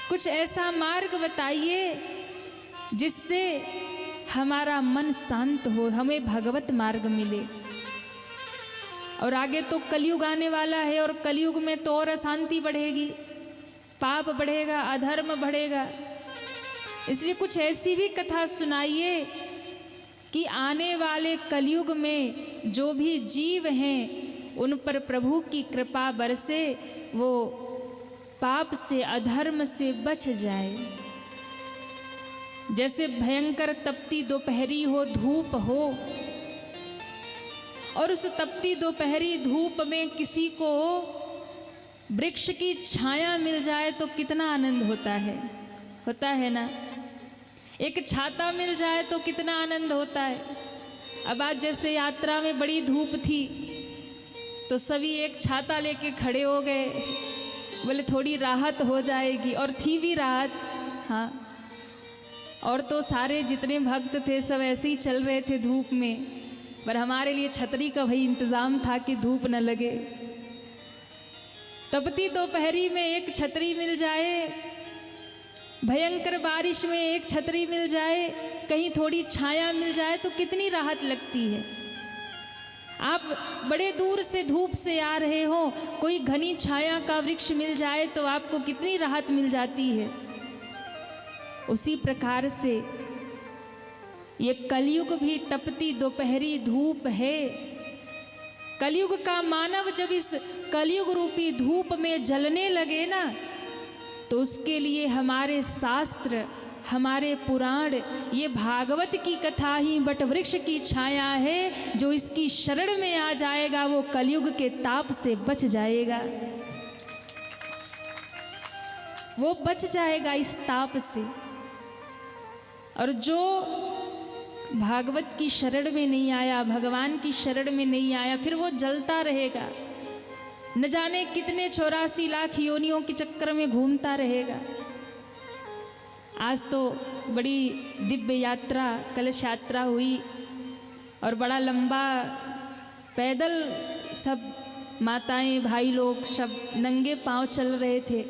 A: कुछ ऐसा मार्ग बताइए जिससे हमारा मन शांत हो, हमें भगवत मार्ग मिले। और आगे तो कलयुग आने वाला है, और कलयुग में तो और अशांति बढ़ेगी, पाप बढ़ेगा, अधर्म बढ़ेगा। इसलिए कुछ ऐसी भी कथा सुनाइए कि आने वाले कलयुग में जो भी जीव हैं उन पर प्रभु की कृपा बरसे, वो पाप से अधर्म से बच जाए। जैसे भयंकर तपती दोपहरी हो, धूप हो, और उस तपती दोपहरी धूप में किसी को वृक्ष की छाया मिल जाए तो कितना आनंद होता है ना। एक छाता मिल जाए तो कितना आनंद होता है। अब आज जैसे यात्रा में बड़ी धूप थी तो सभी एक छाता लेके खड़े हो गए, बोले थोड़ी राहत हो जाएगी, और थी भी राहत। हाँ, और तो सारे जितने भक्त थे सब ऐसे ही चल रहे थे धूप में, पर हमारे लिए छतरी का भाई इंतज़ाम था कि धूप न लगे। तपती दोपहरी में एक छतरी मिल जाए, भयंकर बारिश में एक छतरी मिल जाए, कहीं थोड़ी छाया मिल जाए तो कितनी राहत लगती है। आप बड़े दूर से धूप से आ रहे हो, कोई घनी छाया का वृक्ष मिल जाए तो आपको कितनी राहत मिल जाती है। उसी प्रकार से ये कलयुग भी तपती दोपहरी धूप है। कलयुग का मानव जब इस कलयुग रूपी धूप में जलने लगे ना, तो उसके लिए हमारे शास्त्र, हमारे पुराण, ये भागवत की कथा ही बट वृक्ष की छाया है। जो इसकी शरण में आ जाएगा वो कलयुग के ताप से बच जाएगा, वो बच जाएगा इस ताप से। और जो भागवत की शरण में नहीं आया, भगवान की शरण में नहीं आया, फिर वो जलता रहेगा, न जाने कितने 84 लाख योनियों के चक्कर में घूमता रहेगा। आज तो बड़ी दिव्य यात्रा, कलश यात्रा हुई, और बड़ा लंबा पैदल सब माताएं भाई लोग सब नंगे पांव चल रहे थे।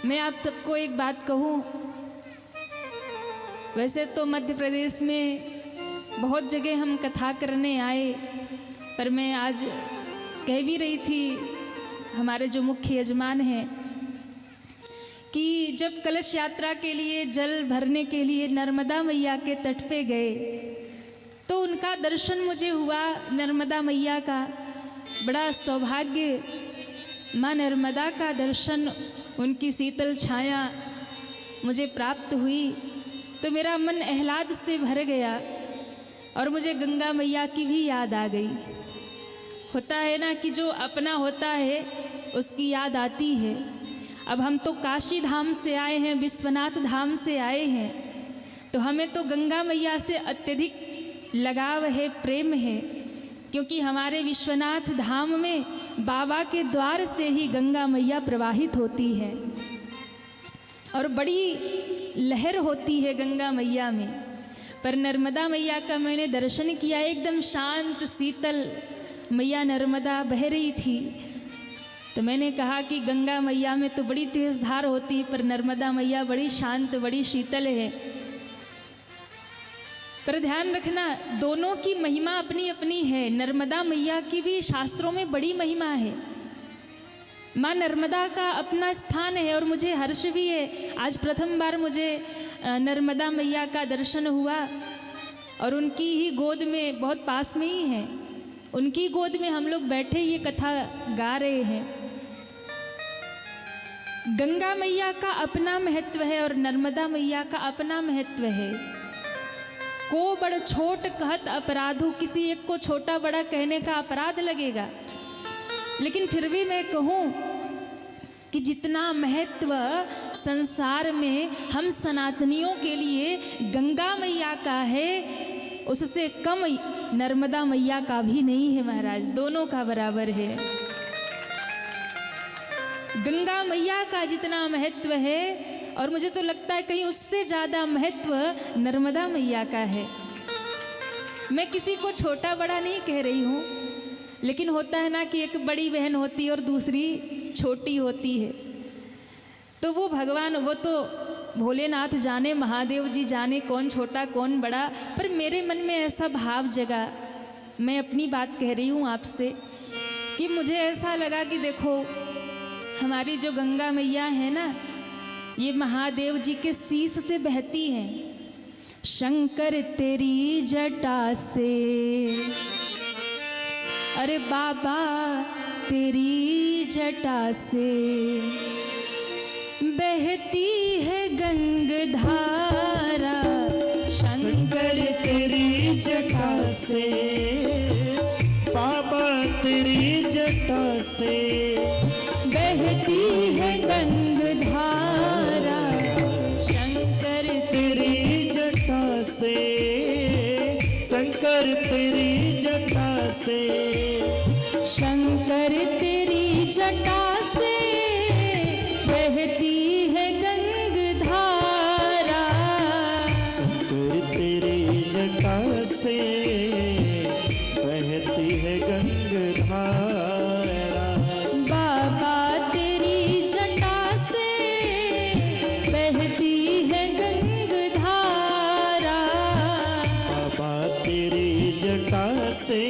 A: मैं आप सबको एक बात कहूँ, वैसे तो मध्य प्रदेश में बहुत जगह हम कथा करने आए, पर मैं आज कह भी रही थी हमारे जो मुख्य यजमान हैं कि जब कलश यात्रा के लिए जल भरने के लिए नर्मदा मैया के तट पे गए तो उनका दर्शन मुझे हुआ। नर्मदा मैया का बड़ा सौभाग्य, माँ नर्मदा का दर्शन, उनकी शीतल छाया मुझे प्राप्त हुई, तो मेरा मन आह्लाद से भर गया और मुझे गंगा मैया की भी याद आ गई। होता है ना कि जो अपना होता है उसकी याद आती है। अब हम तो काशी धाम से आए हैं, विश्वनाथ धाम से आए हैं, तो हमें तो गंगा मैया से अत्यधिक लगाव है, प्रेम है, क्योंकि हमारे विश्वनाथ धाम में बाबा के द्वार से ही गंगा मैया प्रवाहित होती है और बड़ी लहर होती है गंगा मैया में। पर नर्मदा मैया का मैंने दर्शन किया, एकदम शांत शीतल मैया नर्मदा बह रही थी। तो मैंने कहा कि गंगा मैया में तो बड़ी तेज धार होती है, पर नर्मदा मैया बड़ी शांत बड़ी शीतल है। पर ध्यान रखना, दोनों की महिमा अपनी अपनी है। नर्मदा मैया की भी शास्त्रों में बड़ी महिमा है। माँ नर्मदा का अपना स्थान है और मुझे हर्ष भी है। आज प्रथम बार मुझे नर्मदा मैया का दर्शन हुआ और उनकी ही गोद में, बहुत पास में ही है, उनकी गोद में हम लोग बैठे ये कथा गा रहे हैं। गंगा मैया का अपना महत्व है और नर्मदा मैया का अपना महत्व है। को बड़ छोट कहत अपराधु, किसी एक को छोटा बड़ा कहने का अपराध लगेगा, लेकिन फिर भी मैं कहूँ कि जितना महत्व संसार में हम सनातनियों के लिए गंगा मैया का है, उससे कम नर्मदा मैया का भी नहीं है महाराज, दोनों का बराबर है। गंगा मैया का जितना महत्व है, और मुझे तो लगता है कहीं उससे ज़्यादा महत्व नर्मदा मैया का है। मैं किसी को छोटा बड़ा नहीं कह रही हूँ, लेकिन होता है ना कि एक बड़ी बहन होती है और दूसरी छोटी होती है, तो वो भगवान, वो तो भोलेनाथ जाने, महादेव जी जाने कौन छोटा कौन बड़ा, पर मेरे मन में ऐसा भाव जगा, मैं अपनी बात कह रही हूँ आपसे, कि मुझे ऐसा लगा कि देखो हमारी जो गंगा मैया है ना, ये महादेव जी के शीश से बहती हैं। शंकर तेरी जटा से, अरे बाबा तेरी जटा से बहती है गंगधारा।
B: शंकर तेरी जटा से, बाबा तेरी जटा से
A: बहती है गंगधारा। शंकर
B: तेरी जटा से, शंकर तेरी जटा से,
A: शंकर तेरी जटा से बहती है गंगधारा।
B: शंकर तेरी जटा से बहती है गंगधारा।
A: बाबा तेरी जटा से बहती है गंगधारा।
B: बाबा तेरी जटा से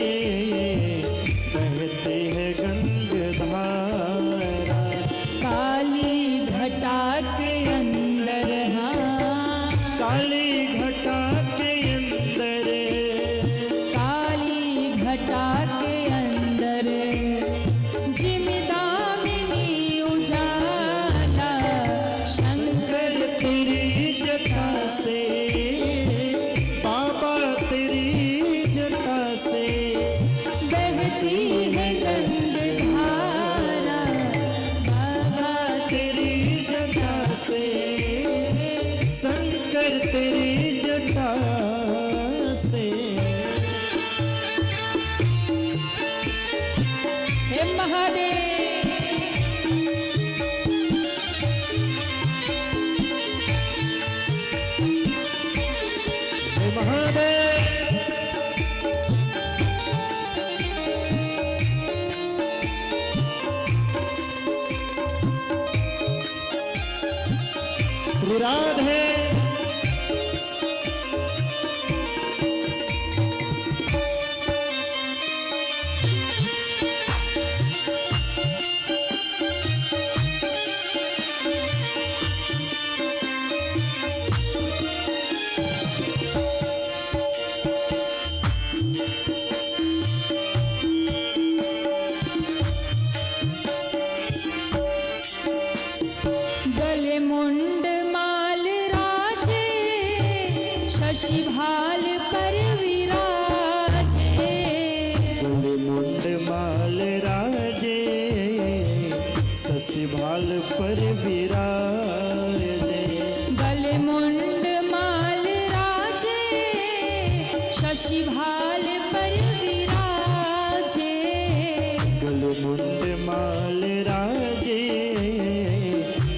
B: बहती है गंगधारा।
A: काली घटा के अंदर, हाँ
B: काली घटा के अंदर,
A: काली घटा के अंदर जिमदामिनी उजाला। शंकर
B: तेरी जटा से, बाबा तेरी जटा से
A: बहती है गंगधारा। बाबा
B: तेरी जटा से, शंकर तेरी जटा से।
A: हे महादेव,
B: हे महादेव। श्री राधे।
A: गले मुंड माल राजे, शशि भाल पर विराजे।
B: गले मुंड माल राजे, शशि भाल पर विराजे।
A: गले मुंड माल राजे, शशि भाल पर विराजे।
B: गले मुंड माल राजे,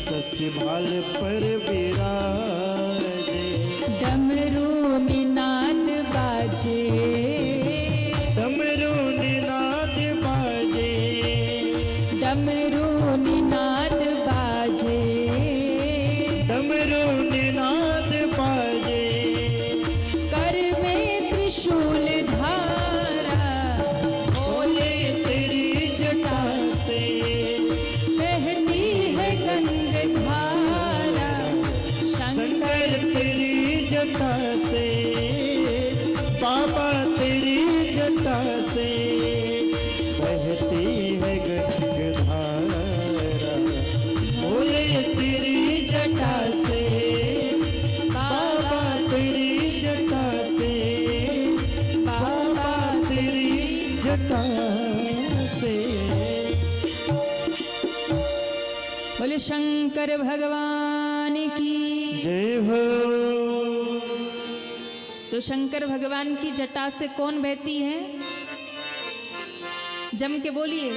B: शशि भाल पर विराजे।
A: डमरू निना त्रिशूल धारा
B: बोले तेरी जटा से
A: बहती है गंगाधारा
B: शंकर तेरी जटा से बाबा तेरी जटा से बहती है गंगाधारा बोले तेरी जटा से बाबा तेरी जटा से बाबा तेरी जटा से।
A: बोले शंकर भगवान की।
B: जय हो।
A: तो शंकर भगवान की जटा से कौन बहती है? जम के बोलिए।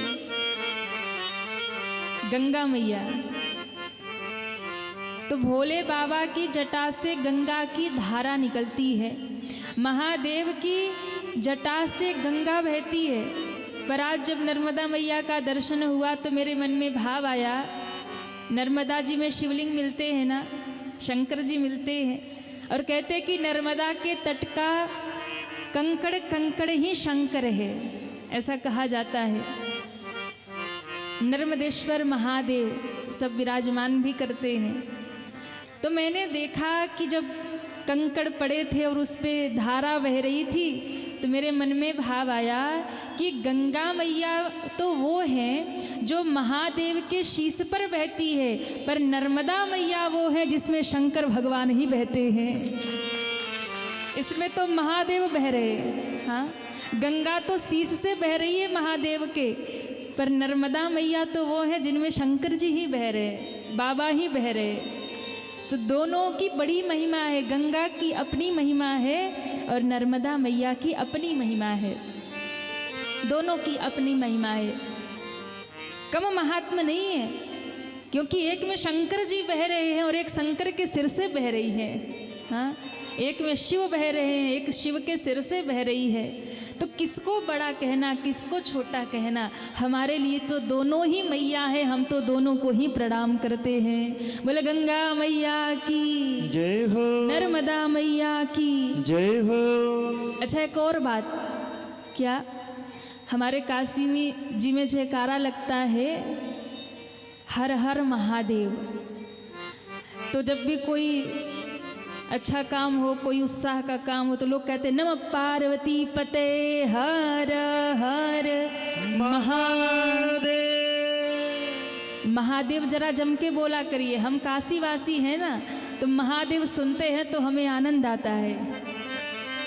A: गंगा मैया। तो भोले बाबा की जटा से गंगा की धारा निकलती है, महादेव की जटा से गंगा बहती है। पर आज जब नर्मदा मैया का दर्शन हुआ तो मेरे मन में भाव आया, नर्मदा जी में शिवलिंग मिलते हैं ना, शंकर जी मिलते हैं, और कहते हैं कि नर्मदा के तट का कंकड़ कंकड़ ही शंकर है, ऐसा कहा जाता है। नर्मदेश्वर महादेव सब विराजमान भी करते हैं। तो मैंने देखा कि जब कंकड़ पड़े थे और उस पे धारा बह रही थी तो मेरे मन में भाव आया कि गंगा मैया तो वो है जो महादेव के शीश पर बहती है, पर नर्मदा मैया वो है जिसमें शंकर भगवान ही बहते हैं। इसमें तो महादेव बह रहे हैं, हाँ, गंगा तो शीश से बह रही है महादेव के, पर नर्मदा मैया तो वो है जिनमें शंकर जी ही बह रहे, बाबा ही बह रहे। तो दोनों की बड़ी महिमा है, गंगा की अपनी महिमा है और नर्मदा मैया की अपनी महिमा है, दोनों की अपनी महिमा है। कम महात्मा नहीं है, क्योंकि एक में शंकर जी बह रहे हैं और एक शंकर के सिर से बह रही है, हाँ, एक में शिव बह रहे हैं, एक शिव के सिर से बह रही है। तो किसको बड़ा कहना, किसको छोटा कहना, हमारे लिए तो दोनों ही मैया है, हम तो दोनों को ही प्रणाम करते हैं। बोले गंगा मैया की
B: जय हो,
A: नर्मदा मैया की
B: जय हो।
A: अच्छा, एक और बात, क्या हमारे काशी में जी में जयकारा लगता है हर हर महादेव। तो जब भी कोई अच्छा काम हो, कोई उत्साह का काम हो, तो लोग कहते हैं नमः पार्वती पते हर हर
B: महादेव।
A: महादेव जरा जम के बोला करिए, हम काशी वासी हैं ना, तो महादेव सुनते हैं तो हमें आनंद आता है।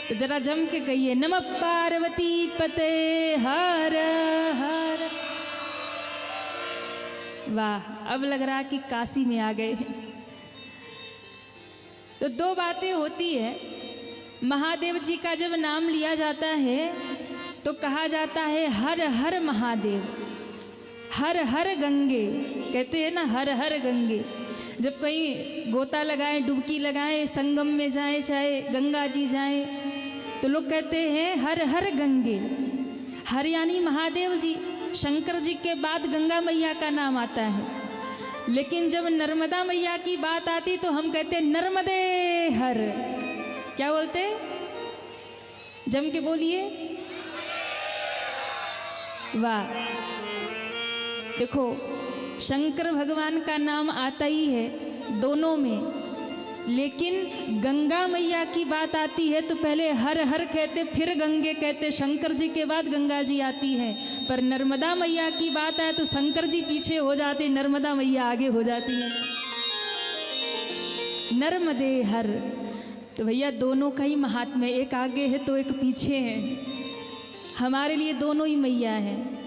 A: तो जरा जम के कहिए नमः पार्वती पते हर हर। वाह, अब लग रहा कि काशी में आ गए। तो दो बातें होती है, महादेव जी का जब नाम लिया जाता है तो कहा जाता है हर हर महादेव, हर हर गंगे, कहते हैं ना हर हर गंगे। जब कहीं गोता लगाएं, डुबकी लगाएं, संगम में जाएं, चाहे गंगा जी जाएं, तो लोग कहते हैं हर हर गंगे। हर यानी महादेव जी, शंकर जी के बाद गंगा मैया का नाम आता है। लेकिन जब नर्मदा मैया की बात आती तो हम कहते नर्मदे हर। क्या बोलते? जम के बोलिए। वाह, देखो शंकर भगवान का नाम आता ही है दोनों में, लेकिन गंगा मैया की बात आती है तो पहले हर हर कहते, फिर गंगे कहते, शंकर जी के बाद गंगा जी आती है। पर नर्मदा मैया की बात आए तो शंकर जी पीछे हो जाते, नर्मदा मैया आगे हो जाती है। नर्मदे हर, तो भैया दोनों का ही महात्म्य, एक आगे है तो एक पीछे है। हमारे लिए दोनों ही मैया हैं।